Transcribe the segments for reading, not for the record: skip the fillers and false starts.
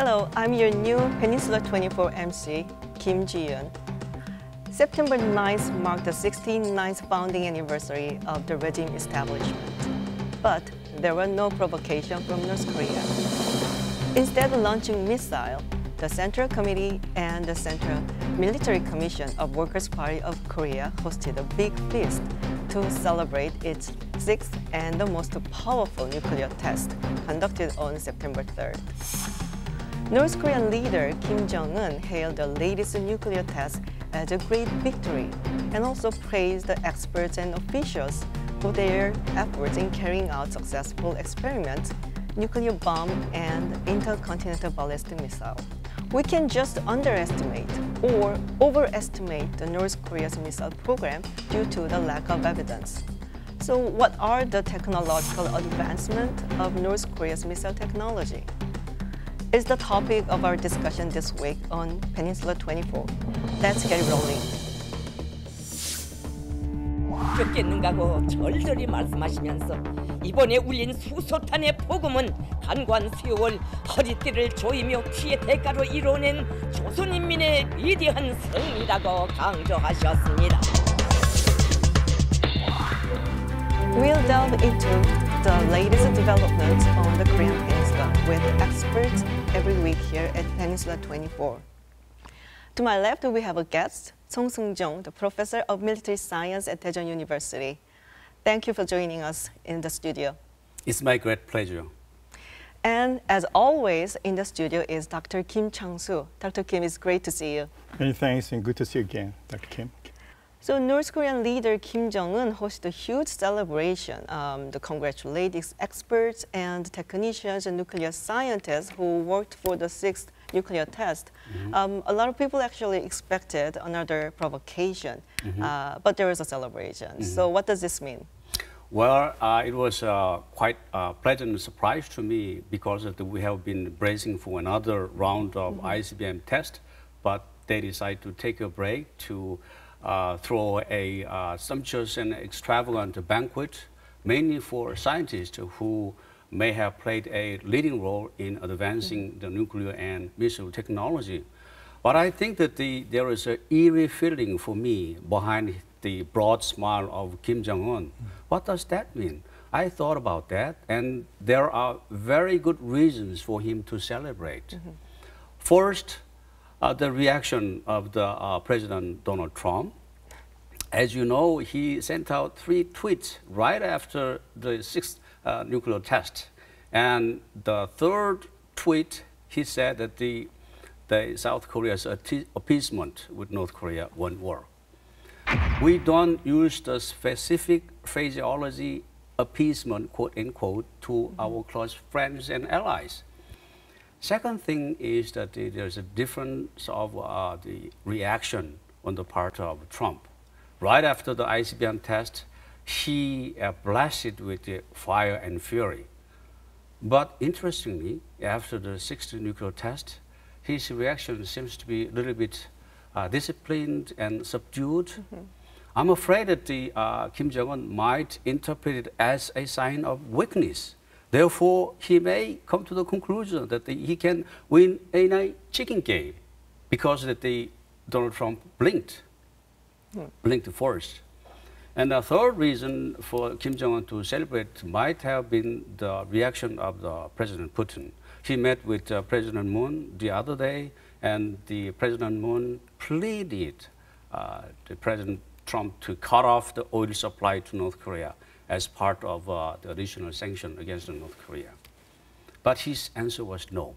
Hello, I'm your new Peninsula 24 MC, Kim Ji-yeon. September 9th marked the 69th founding anniversary of the regime establishment. But there were no provocations from North Korea. Instead of launching missiles, the Central Committee and the Central Military Commission of Workers' Party of Korea hosted a big feast to celebrate its sixth and the most powerful nuclear test conducted on September 3rd. North Korean leader Kim Jong-un hailed the latest nuclear test as a great victory and also praised the experts and officials for their efforts in carrying out successful experiments, nuclear bomb and intercontinental ballistic missile. We can just underestimate or overestimate the North Korea's missile program due to the lack of evidence. So what are the technological advancements of North Korea's missile technology? Is the topic of our discussion this week on Peninsula 24. Let's get rolling. 죽겠는가고 절절히 말씀하시면서 이번에 울린 수소탄의 폭음은 간관 세월 허리띠를 조이며 피의 대가로 이뤄낸 조선인민의 위대한 승리라고 강조하셨습니다. We'll delve into the latest developments on the Korean Peninsula with experts every week here at Peninsula 24. To my left, we have a guest, Seong-jong, the professor of military science at Daejeon University. Thank you for joining us in the studio. It's my great pleasure. And as always, in the studio is Dr. Kim Chang-su. Dr. Kim, it's great to see you. Many thanks and good to see you again, Dr. Kim. So North Korean leader Kim Jong-un hosted a huge celebration to congratulate experts and technicians and nuclear scientists who worked for the sixth nuclear test. A lot of people actually expected another provocation, but there was a celebration. So what does this mean? Well, it was quite a pleasant surprise to me because we have been bracing for another round of ICBM test, but they decided to take a break to throw a sumptuous and extravagant banquet, mainly for scientists who may have played a leading role in advancing the nuclear and missile technology. But I think that there is an eerie feeling for me behind the broad smile of Kim Jong-un. What does that mean? I thought about that, and there are very good reasons for him to celebrate. First, the reaction of the President Donald Trump. As you know, he sent out 3 tweets right after the sixth nuclear test. And the third tweet, he said that the South Korea's appeasement with North Korea won't work. We don't use the specific phraseology appeasement, quote unquote, to our close friends and allies. Second thing is that there's a difference of the reaction on the part of Trump. Right after the ICBM test, he blasted with the fire and fury. But interestingly, after the sixth nuclear test, his reaction seems to be a little bit disciplined and subdued. I'm afraid that Kim Jong-un might interpret it as a sign of weakness. Therefore, he may come to the conclusion that he can win in a chicken game because Donald Trump blinked first. And the third reason for Kim Jong-un to celebrate might have been the reaction of the President Putin. He met with President Moon the other day, and the President Moon pleaded to President Trump to cut off the oil supply to North Korea as part of the additional sanction against North Korea. But his answer was no.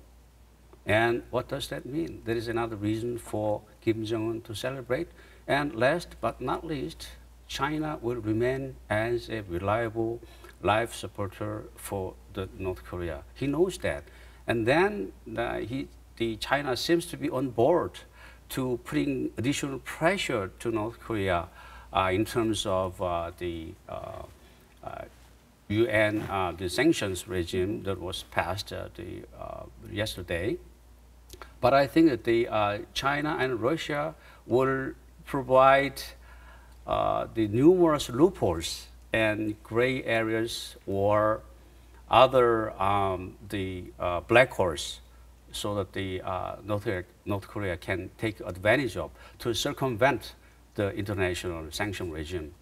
And what does that mean? There is another reason for Kim Jong-un to celebrate. And last but not least, China will remain as a reliable life supporter for North Korea. He knows that. And then China seems to be on board to putting additional pressure to North Korea in terms of the UN, the sanctions regime that was passed yesterday. But I think that China and Russia will provide the numerous loopholes and gray areas or other black holes so that the North Korea can take advantage of to circumvent the international sanction regime.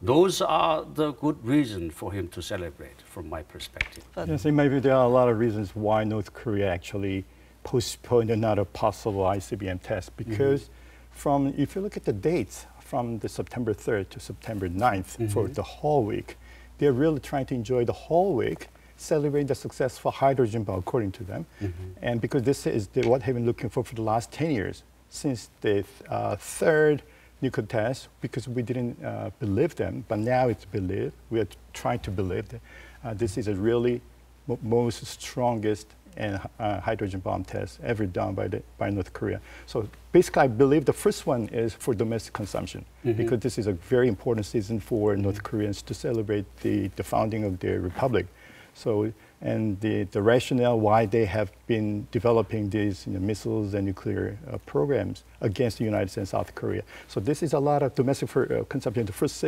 Those are the good reasons for him to celebrate, from my perspective. Yes, and maybe there are a lot of reasons why North Korea actually postponed another possible ICBM test. Because if you look at the dates, from the September 3rd to September 9th for the whole week, they're really trying to enjoy the whole week, celebrate the successful hydrogen bomb, according to them. And because this is what they've been looking for the last 10 years, since the third nuclear test, because we didn't believe them, but now it's believed. We are trying to believe that this is a really most strongest and hydrogen bomb test ever done by North Korea. So basically, I believe the first one is for domestic consumption, because this is a very important season for North Koreans to celebrate the founding of their republic. So, and the rationale why they have been developing these missiles and nuclear programs against the United States and South Korea. So this is a lot of domestic consumption, the first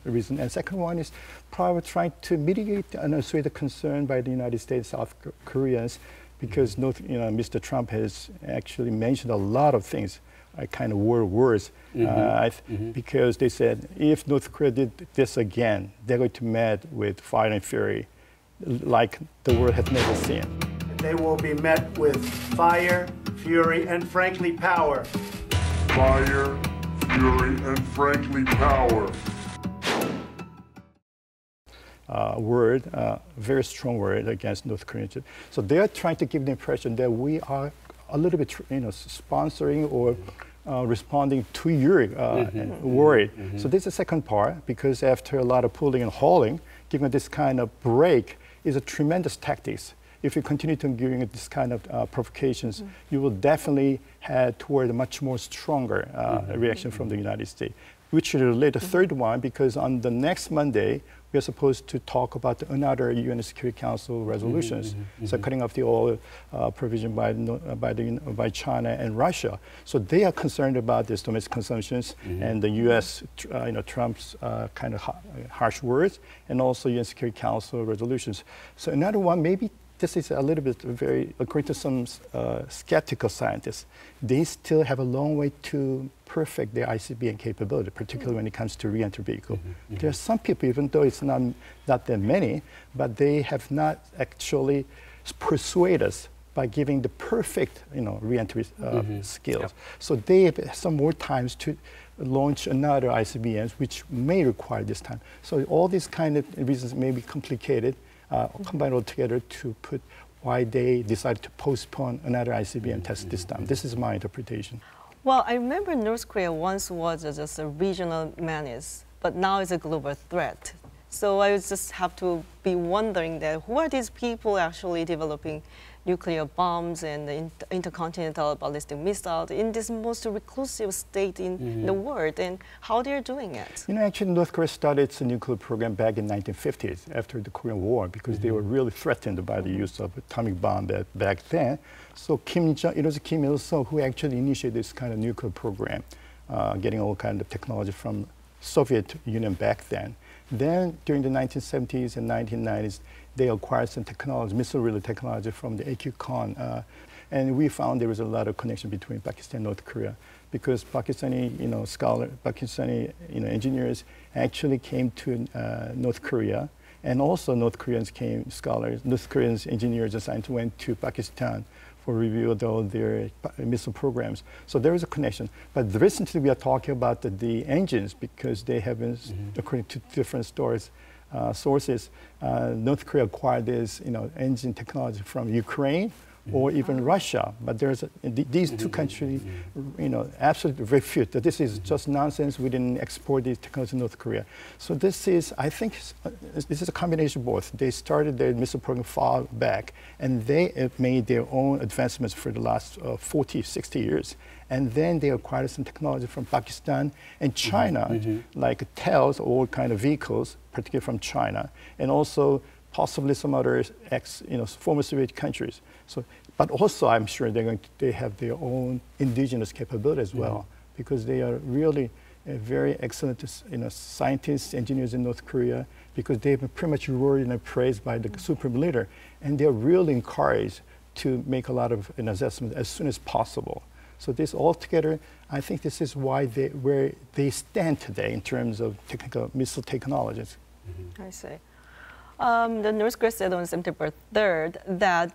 reason. And second one is probably trying to mitigate and assuage the concern by the United States, South Koreans, because Mr. Trump has actually mentioned a lot of things, kind of words, because they said if North Korea did this again, they're going to be met with fire and fury like the world has never seen. They will be met with fire, fury, and frankly, power. Fire, fury, and frankly, power. Very strong word against North Korea. So they are trying to give the impression that we are a little bit, sponsoring or responding to your word. So this is the second part, because after a lot of pulling and hauling, giving this kind of break is a tremendous tactics. If you continue to giving this kind of provocations, you will definitely head toward a much more stronger reaction from the United States. Which will relate to the third one, because on the next Monday, we are supposed to talk about another UN Security Council resolutions, so cutting off the oil provision by China and Russia. So they are concerned about this domestic consumptions and the U.S. Trump's kind of harsh words, and also UN Security Council resolutions. So another one, maybe this is a little bit according to some skeptical scientists, they still have a long way to perfect their ICBM capability, particularly when it comes to re-entry vehicle. There are some people, even though it's not that many, but they have not actually persuaded us by giving the perfect re-entry skills. So they have some more times to launch another ICBMs, which may require this time. So all these kind of reasons may be complicated, combined all together to put why they decided to postpone another ICBM test this time. This is my interpretation. Well, I remember North Korea once was just a regional menace, but now it's a global threat. So I just have to be wondering that who are these people actually developing nuclear bombs and the intercontinental ballistic missiles in this most reclusive state in the world, and how they're doing it? Actually, North Korea started its nuclear program back in the 1950s after the Korean War, because they were really threatened by the use of atomic bomb back then. So Kim Il-sung, who actually initiated this kind of nuclear program, getting all kind of technology from Soviet Union back then. Then during the 1970s and 1990s, they acquired some technology, missile-related technology from the AQ-Khan, and we found there was a lot of connection between Pakistan and North Korea, because Pakistani, Pakistani, engineers actually came to North Korea, and also North Korean engineers and scientists went to Pakistan for review of all their missile programs. So there is a connection. But recently we are talking about the engines, because they have been, according to different sources, North Korea acquired this engine technology from Ukraine or even Russia. But there's these two countries, absolutely refute that this is just nonsense. We didn't export these technology to North Korea. So this is, I think, this is a combination of both. They started their missile program far back, and they have made their own advancements for the last 40, 60 years. And then they acquired some technology from Pakistan and China, like TELs, all kind of vehicles, particularly from China, and also possibly some other former Soviet countries. So, but also I'm sure they have their own indigenous capability as well, because they are really very excellent scientists, engineers in North Korea, because they've been pretty much rewarded and praised by the supreme leader, and they're really encouraged to make a lot of an assessment as soon as possible. So this altogether, I think this is why where they stand today in terms of technical missile technologies. I see. The North Korea said on September 3rd that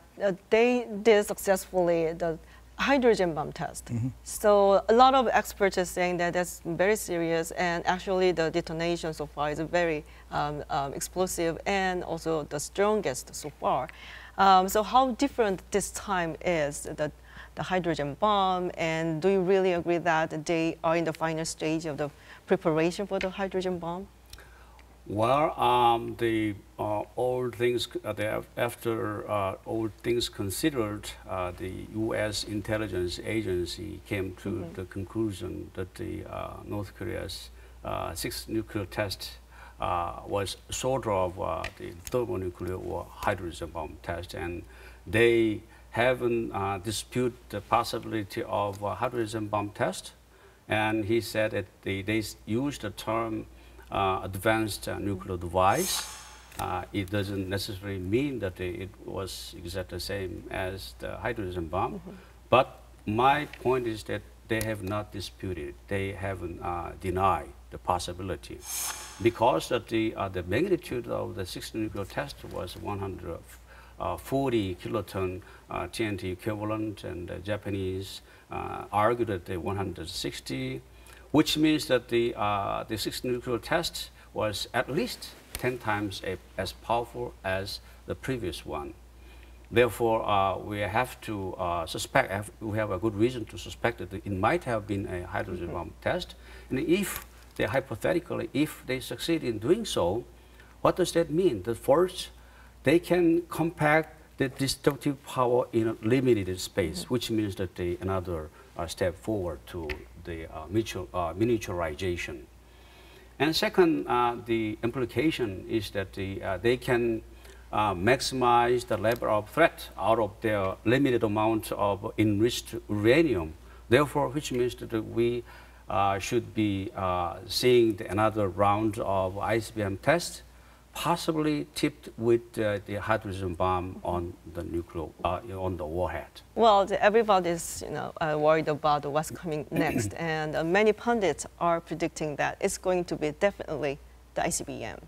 they did successfully the hydrogen bomb test. So a lot of experts are saying that that's very serious, and actually the detonation so far is very explosive and also the strongest so far. So how different this time is the hydrogen bomb, and do you really agree that they are in the final stage of the preparation for the hydrogen bomb? Well, all things after all things considered, the U.S. intelligence agency came to the conclusion that the North Korea's sixth nuclear test was sort of the thermonuclear or hydrogen bomb test, and they haven't disputed the possibility of a hydrogen bomb test. And he said that they used the term advanced nuclear device. It doesn't necessarily mean that it was exactly the same as the hydrogen bomb. But my point is that they have not disputed. They haven't denied the possibility, because of the magnitude of the sixth nuclear test was 140 kiloton TNT equivalent, and the Japanese argued that they 160. Which means that the sixth nuclear test was at least 10 times as powerful as the previous one. Therefore, we have to suspect, we have a good reason to suspect that it might have been a hydrogen bomb test. And if they hypothetically, if they succeed in doing so, what does that mean? That first, they can compact the destructive power in a limited space, which means that another step forward to the miniaturization. And second, the implication is that they can maximize the level of threat out of their limited amount of enriched uranium. Therefore, which means that we should be seeing another round of ICBM tests, possibly tipped with the hydrogen bomb on the nuclear, on the warhead. Well, everybody's worried about what's coming next, and many pundits are predicting that it's going to be definitely the ICBM.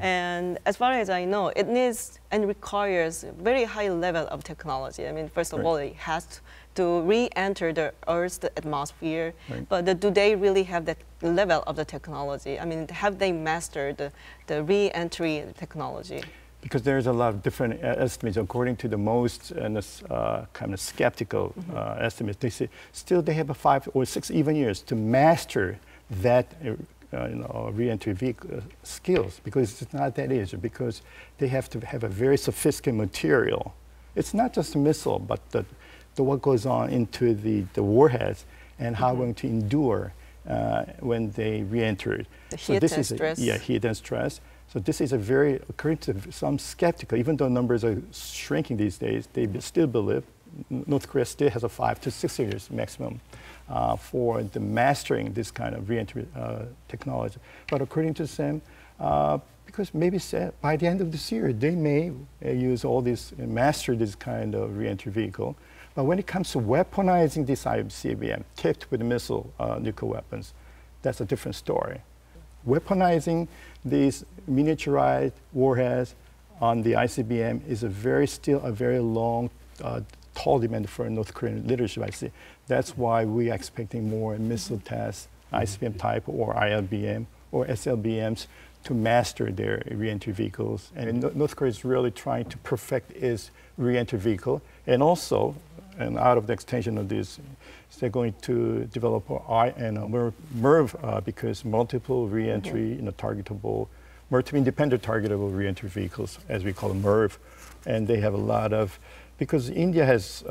And as far as I know, it needs and requires a very high level of technology. I mean, first of all, it has to re-enter the Earth's atmosphere, but do they really have that level of the technology? I mean, have they mastered the re-entry technology? Because there's a lot of different estimates. According to the most kind of skeptical estimates, they say still they have 5 or 6 even years to master that re-entry vehicle skills, because it's not that easy, because they have to have a very sophisticated material. It's not just a missile, but what goes on into the warheads and how going to endure when they re-enter. The heat and stress. Yeah, heat and stress. So this is a very, according to some skeptical, even though numbers are shrinking these days, they still believe North Korea still has a 5 to 6 years maximum for the mastering this kind of re-entry technology. But according to Sam, because maybe by the end of this year, they may use all this, master this kind of re-entry vehicle. But when it comes to weaponizing this ICBM, tipped with missile nuclear weapons, that's a different story. Weaponizing these miniaturized warheads on the ICBM is still a very long, tall demand for North Korean leadership, I see. That's why we are expecting more missile tests, ICBM type or ILBM or SLBMs to master their re-entry vehicles. And North Korea is really trying to perfect its re-entry vehicle. And also, and out of the extension of this, they're going to develop MIRV because multiple re-entry, targetable, multiple independent targetable re-entry vehicles, as we call them, MIRV. And they have a lot of, because India has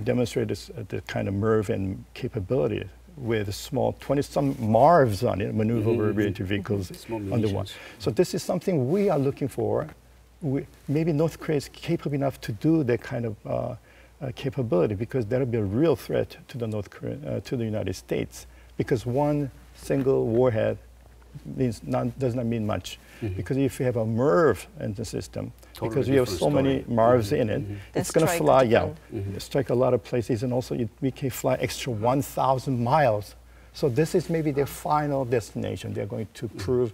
demonstrated the kind of MIRV and capability with small 20-some MARVs on it, maneuverable re-entry vehicles under one. So this is something we are looking for. Maybe North Korea is capable enough to do that kind of capability, because that would be a real threat to the United States. Because one single warhead does not mean much. Because if you have a MIRV in the system, Totally because we have so many MIRVs in it, it's going to fly, strike a lot of places, and also we can fly extra 1,000 miles. So this is maybe their final destination. They're going to prove,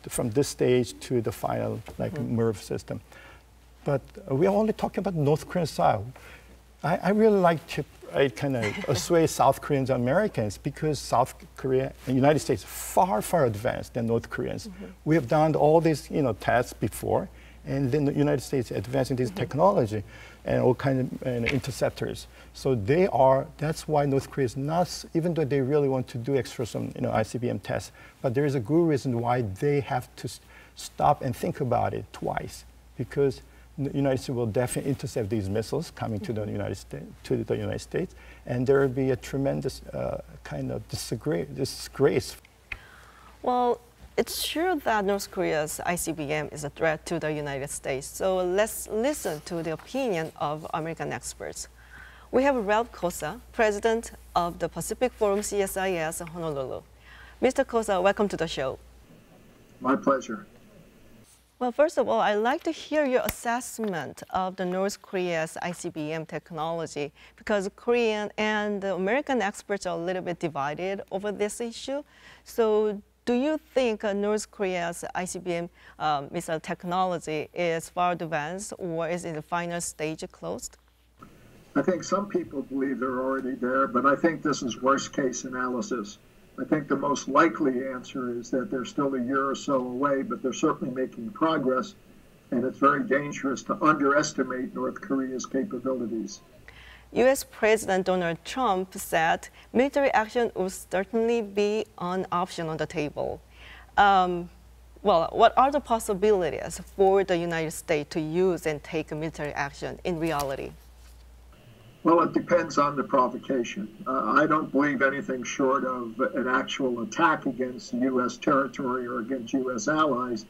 from this stage to the final MIRV system. But we're only talking about North Korean side. I really like to kind of assuage South Koreans and Americans, because South Korea and United States are far, far advanced than North Koreans. We have done all these tests before, and then the United States advancing this technology and all kinds of interceptors. So that's why North Korea is not, even though they really want to do extra some ICBM tests, but there is a good reason why they have to stop and think about it twice, because the United States will definitely intercept these missiles coming to the United States, and there will be a tremendous kind of disgrace. Well, it's true that North Korea's ICBM is a threat to the United States. So let's listen to the opinion of American experts. We have Ralph Kosa, president of the Pacific Forum CSIS Honolulu. Mr. Kosa, welcome to the show. My pleasure. Well, first of all, I'd like to hear your assessment of the North Korea's ICBM technology, because Korean and the American experts are a little bit divided over this issue. So do you think North Korea's ICBM missile technology is far advanced, or is it in the final stage closed? I think some people believe they're already there, but I think this is worst case analysis. I think the most likely answer is that they're still a year or so away, but they're certainly making progress, and it's very dangerous to underestimate North Korea's capabilities. U.S. President Donald Trump said military action will certainly be an option on the table. Well, what are the possibilities for the United States to use and take military action in reality? Well, it depends on the provocation. I don't believe anything short of an actual attack against U.S. territory or against U.S. allies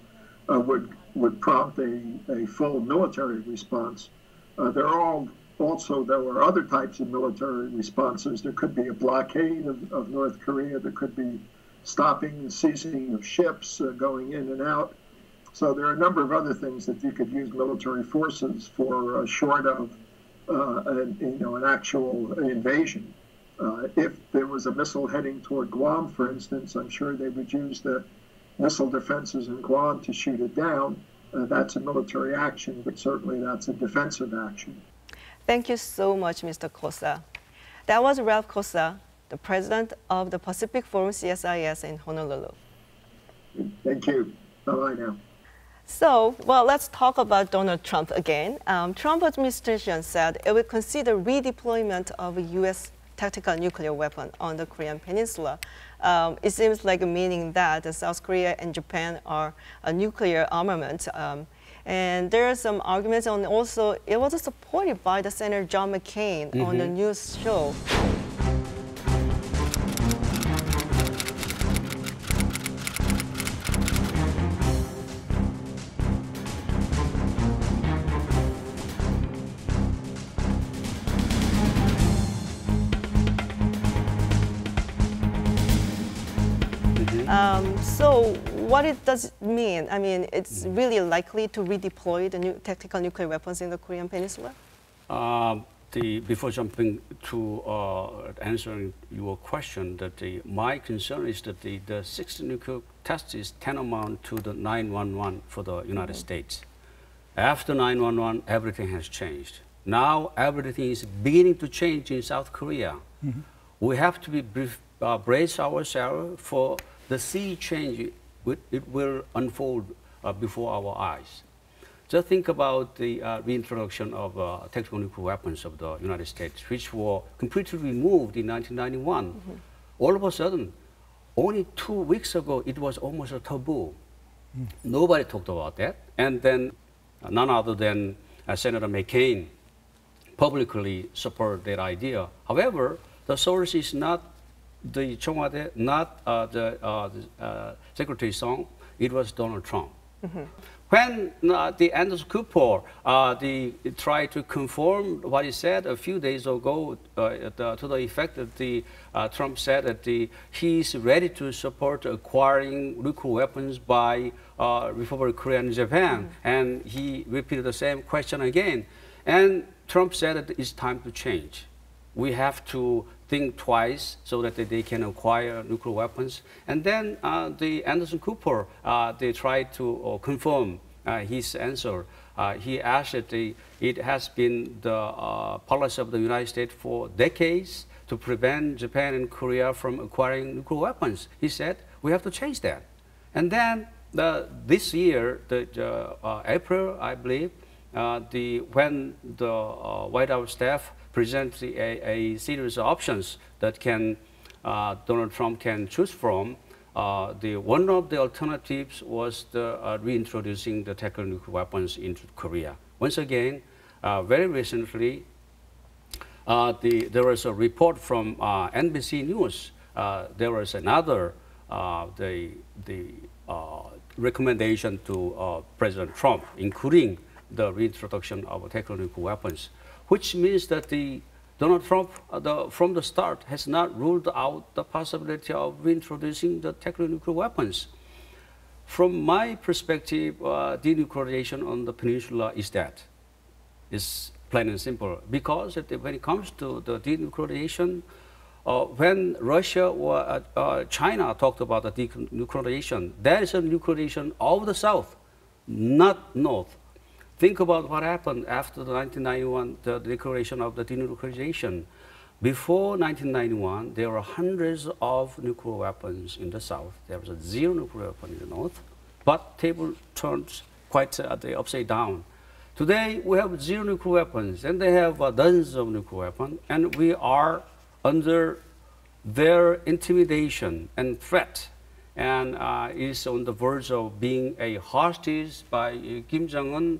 would prompt a full military response. There are other types of military responses. There could be a blockade of North Korea. There could be stopping and seizing of ships going in and out. So there are a number of other things that you could use military forces for, short of an actual invasion. If there was a missile heading toward Guam, for instance, I'm sure they would use the missile defenses in Guam to shoot it down. That's a military action, but certainly that's a defensive action. Thank you so much, Mr. Kosa. That was Ralph Kosa, the president of the Pacific Forum CSIS in Honolulu. Thank you. Bye-bye now. So, well, let's talk about Donald Trump again. Trump administration said it would consider redeployment of a U.S. tactical nuclear weapon on the Korean Peninsula. It seems like meaning that South Korea and Japan are a nuclear armament. And there are some arguments, and also it was supported by the Senator John McCain on the news show. So what does it mean? I mean, it's really likely to redeploy the tactical nuclear weapons in the Korean Peninsula? Before jumping to answering your question, my concern is that the 6th nuclear test is tantamount to the 9/11 for the United States. After 9/11, everything has changed. Now everything is beginning to change in South Korea. We have to brace ourselves for the sea change. It will unfold before our eyes. Just think about the reintroduction of tactical nuclear weapons of the United States, which were completely removed in 1991. All of a sudden, only 2 weeks ago, it was almost a taboo. Nobody talked about that. And then none other than Senator McCain publicly supported that idea. However, the source is not the Chongwade, not Secretary Song, it was Donald Trump. When the Anders Cooper tried to confirm what he said a few days ago to the effect that Trump said that he's ready to support acquiring nuclear weapons by Republic of Korea and Japan, and he repeated the same question again. And Trump said that it's time to change. We have to think twice so that they can acquire nuclear weapons. And then the Anderson Cooper, they tried to confirm his answer. He asked that it has been the policy of the United States for decades to prevent Japan and Korea from acquiring nuclear weapons. He said, we have to change that. And then this year, April, I believe, when the White House staff presents a series of options that Donald Trump can choose from, one of the alternatives was reintroducing the tactical nuclear weapons into Korea. Once again, very recently, there was a report from NBC News. There was another recommendation to President Trump, including the reintroduction of tactical nuclear weapons, which means that Donald Trump, from the start, has not ruled out the possibility of reintroducing the tactical nuclear weapons. From my perspective, denuclearization on the peninsula is that. It's plain and simple. Because when it comes to the denuclearization, when Russia or China talked about the denuclearization, that is a nuclearization of the South, not North. Think about what happened after the 1991, the declaration of the denuclearization. Before 1991, there were hundreds of nuclear weapons in the South. There was a zero nuclear weapon in the North, but table turns quite upside down. Today, we have zero nuclear weapons, and they have dozens of nuclear weapons, and we are under their intimidation and threat, and is on the verge of being a hostage by Kim Jong-un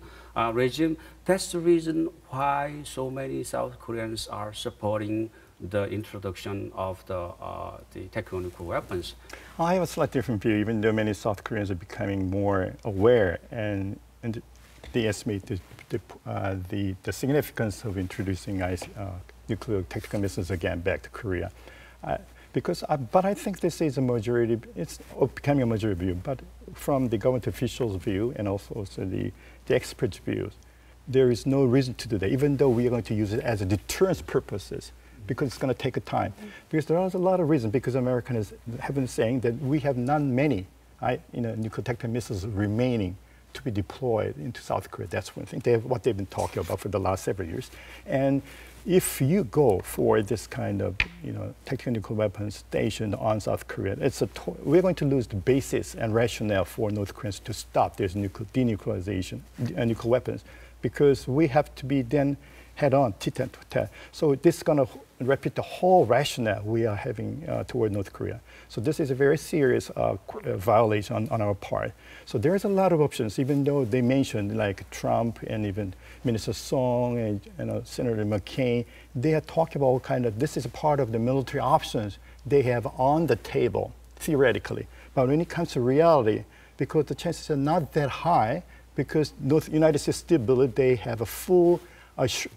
regime. That's the reason why so many South Koreans are supporting the introduction of the tactical nuclear weapons. I have a slightly different view, even though many South Koreans are becoming more aware and they estimate the significance of introducing nuclear tactical missiles again back to Korea. But I think this is a majority, it's becoming a majority view, but from the government officials' view and also the experts' views, there is no reason to do that, even though we are going to use it as a deterrence purposes, because it's going to take a time. Because there are a lot of reasons, because Americans have been saying that we have not many nuclear tactical missiles remaining to be deployed into South Korea. That's one thing. What they've been talking about for the last several years. And if you go for this kind of tactical nuclear weapons station on South Korea, we're going to lose the basis and rationale for North Koreans to stop this denuclearization, nuclear weapons, because we have to be then head-on, tit-tat to tat. So this is going to repeat the whole rationale we are having toward North Korea. So this is a very serious violation on our part. So there's a lot of options, even though they mentioned like Trump and even Minister Song and Senator McCain, they are talking about this is a part of the military options they have on the table, theoretically. But when it comes to reality, because the chances are not that high, because United States still believe they have a full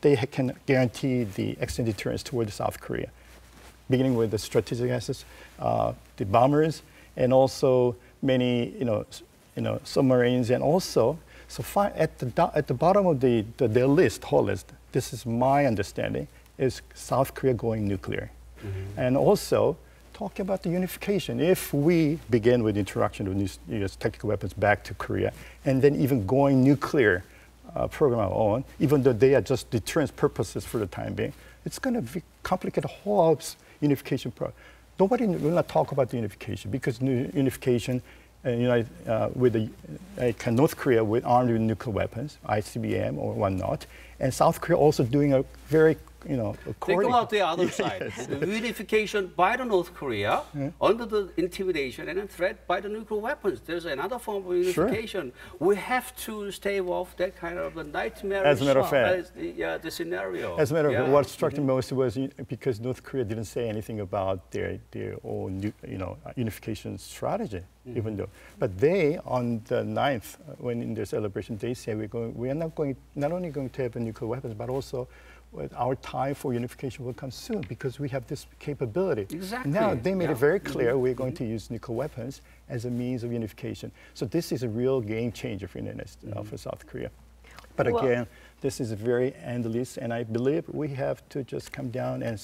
they can guarantee the extended deterrence toward South Korea, beginning with the strategic assets, the bombers, and also many submarines, and also at the bottom of their list, whole list. This is my understanding, is South Korea going nuclear, and also talking about the unification. If we begin with the introduction of U.S. tactical weapons back to Korea, and then even going nuclear. Program our own, even though they are just deterrence purposes for the time being, it's going to complicate the whole unification process. Nobody will not talk about the unification, because unification with North Korea armed with nuclear weapons, ICBM or whatnot, And South Korea also doing a very, Think about the other side. The unification by the North Korea under the intimidation and threat by the nuclear weapons. There's another form of unification. Sure. We have to stave off that kind of a nightmare. As a matter of fact. The scenario. As a matter of fact, what struck me most was because North Korea didn't say anything about their own unification strategy, even though. But they, on the 9th, when in their celebration, they say we are not only going to have nuclear weapons, but also our time for unification will come soon because we have this capability. Exactly. Now, they made it very clear we're going to use nuclear weapons as a means of unification. So this is a real game changer for South Korea. But again, this is very endless, and I believe we have to just come down and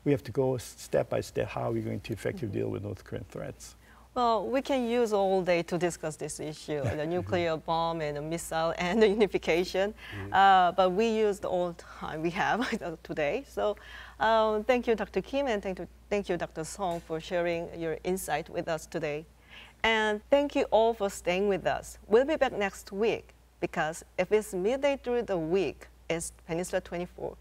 we have to go step by step how we're going to effectively deal with North Korean threats. Well, we can use all day to discuss this issue, the nuclear bomb and the missile and the unification, but we used all time we have today. So thank you, Dr. Kim, and thank you, Dr. Seong, for sharing your insight with us today. And thank you all for staying with us. We'll be back next week because if it's midday through the week, it's Peninsula 24.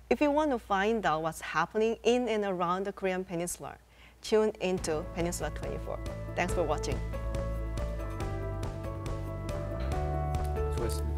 If you want to find out what's happening in and around the Korean Peninsula, tune into Peninsula 24. Thanks for watching. 수고했습니다.